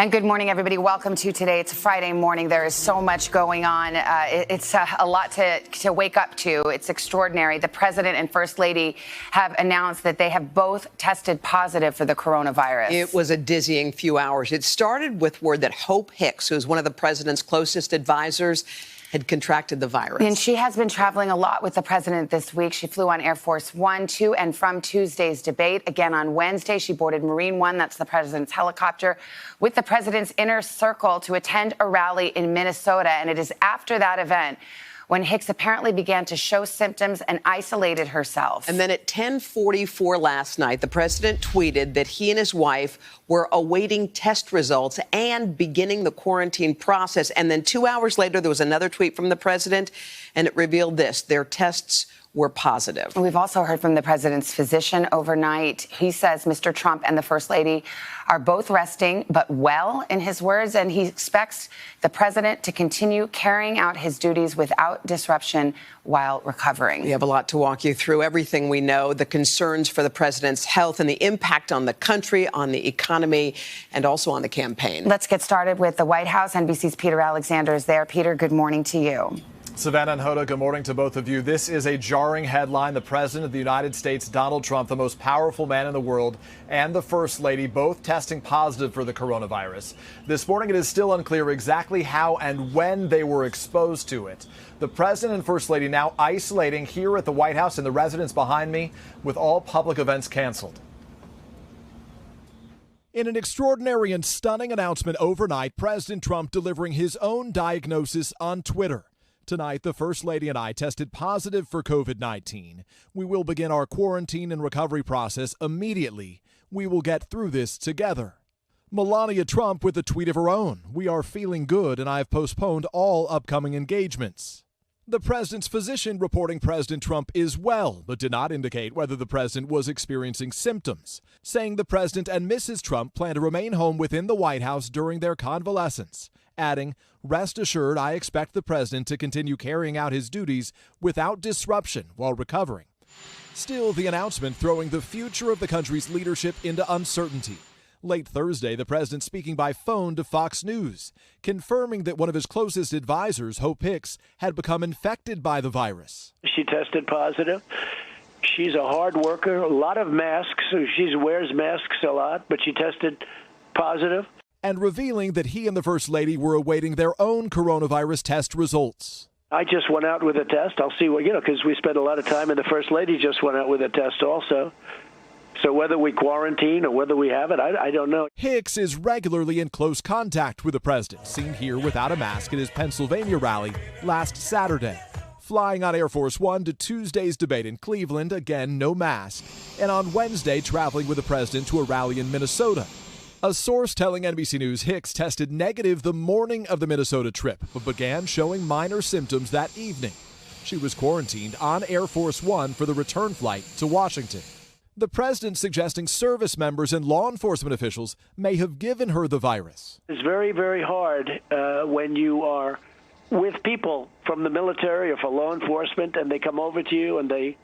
And good morning, everybody. Welcome to today. It's Friday morning. There is so much going on. It's a lot to wake up to. It's extraordinary. The president and first lady have announced that they have both tested positive for the coronavirus. It was a dizzying few hours. It started with word that Hope Hicks, who's one of the president's closest advisors, had contracted the virus. And she has been traveling a lot with the president this week. She flew on Air Force One to and from Tuesday's debate. Again, on Wednesday, she boarded Marine One, that's the president's helicopter, with the president's inner circle to attend a rally in Minnesota. And it is after that event when Hicks apparently began to show symptoms and isolated herself. And then at 10:44 last night, the president tweeted that he and his wife were awaiting test results and beginning the quarantine process. And then 2 hours later, there was another tweet from the president, and it revealed this: their tests were positive. We've also heard from the president's physician overnight. He says Mr. Trump and the first lady are both resting, but well, in his words, and he expects the president to continue carrying out his duties without disruption while recovering. We have a lot to walk you through. Everything we know, the concerns for the president's health and the impact on the country, on the economy, and also on the campaign. Let's get started with the White House. NBC's Peter Alexander is there. Peter, good morning to you. Savannah and Hoda, good morning to both of you. This is a jarring headline. The President of the United States, Donald Trump, the most powerful man in the world, and the First Lady, both testing positive for the coronavirus. This morning, it is still unclear exactly how and when they were exposed to it. The President and First Lady now isolating here at the White House and the residence behind me, with all public events canceled. In an extraordinary and stunning announcement overnight, President Trump delivering his own diagnosis on Twitter. Tonight, the First Lady and I tested positive for COVID-19. We will begin our quarantine and recovery process immediately. We will get through this together. Melania Trump with a tweet of her own: "We are feeling good and I have postponed all upcoming engagements." The president's physician reporting President Trump is well, but did not indicate whether the president was experiencing symptoms, saying the president and Mrs. Trump plan to remain home within the White House during their convalescence, adding, "Rest assured, I expect the president to continue carrying out his duties without disruption while recovering." Still, the announcement throwing the future of the country's leadership into uncertainty. Late Thursday, the president speaking by phone to Fox News, confirming that one of his closest advisors, Hope Hicks, had become infected by the virus. She tested positive. She's a hard worker, a lot of masks. She wears masks a lot, but she tested positive. And revealing that he and the First Lady were awaiting their own coronavirus test results. I just went out with a test. I'll see what, because we spent a lot of time, and the First Lady just went out with a test also. So whether we quarantine or whether we have it, I don't know. Hicks is regularly in close contact with the president, seen here without a mask at his Pennsylvania rally last Saturday. Flying on Air Force One to Tuesday's debate in Cleveland, again no mask. And on Wednesday, traveling with the president to a rally in Minnesota. A source telling NBC News Hicks tested negative the morning of the Minnesota trip, but began showing minor symptoms that evening. She was quarantined on Air Force One for the return flight to Washington. The president suggesting service members and law enforcement officials may have given her the virus. It's very, very hard when you are with people from the military or for law enforcement, and they come over to you and they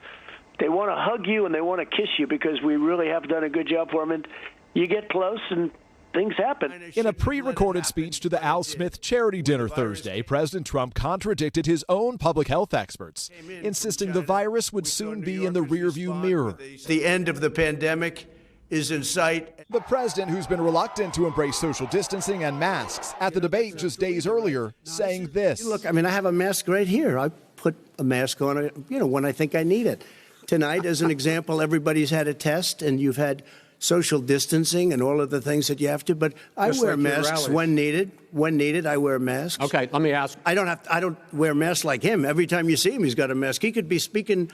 want to hug you and they want to kiss you because we really have done a good job for them. And you get close and things happen. In a pre-recorded speech to the Al Smith charity dinner Thursday, President Trump contradicted his own public health experts, insisting the virus would soon be in the rearview mirror. The end of the pandemic is in sight. The president, who's been reluctant to embrace social distancing and masks, at the debate just days earlier, saying this. Look, I mean, I have a mask right here. I put a mask on, when I think I need it. Tonight, as an example, everybody's had a test, and you've had social distancing and all of the things that you have to, but I wear masks when needed. When needed, I wear masks. Okay, let me ask. I don't wear masks like him. Every time you see him, he's got a mask. He could be speaking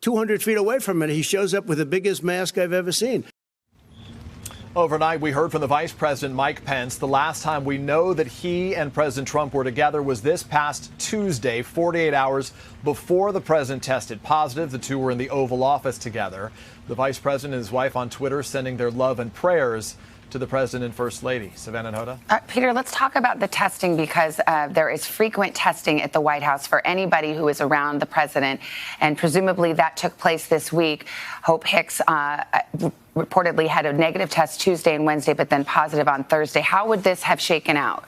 200 feet away from it. He shows up with the biggest mask I've ever seen. Overnight, we heard from the Vice President, Mike Pence. The last time we know that he and President Trump were together was this past Tuesday, 48 hours before the president tested positive. The two were in the Oval Office together. The Vice President and his wife on Twitter sending their love and prayers to the president and first lady. Savannah and Hoda? Peter, let's talk about the testing because there is frequent testing at the White House for anybody who is around the president, and presumably that took place this week. Hope Hicks reportedly had a negative test Tuesday and Wednesday, but then positive on Thursday. How would this have shaken out?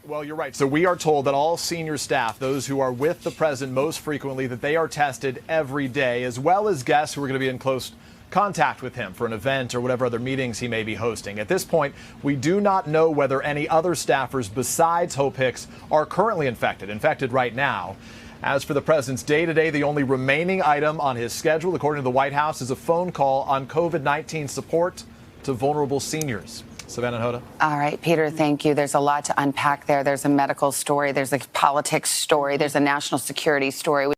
Well, you're right. So we are told that all senior staff, those who are with the president most frequently, that they are tested every day, as well as guests who are going to be in close contact with him for an event or whatever other meetings he may be hosting. At this point, we do not know whether any other staffers besides Hope Hicks are currently infected right now. As for the president's day-to-day, the only remaining item on his schedule, according to the White House, is a phone call on COVID-19 support to vulnerable seniors. Savannah and Hoda. All right, Peter, thank you. There's a lot to unpack there. There's a medical story. There's a politics story. There's a national security story.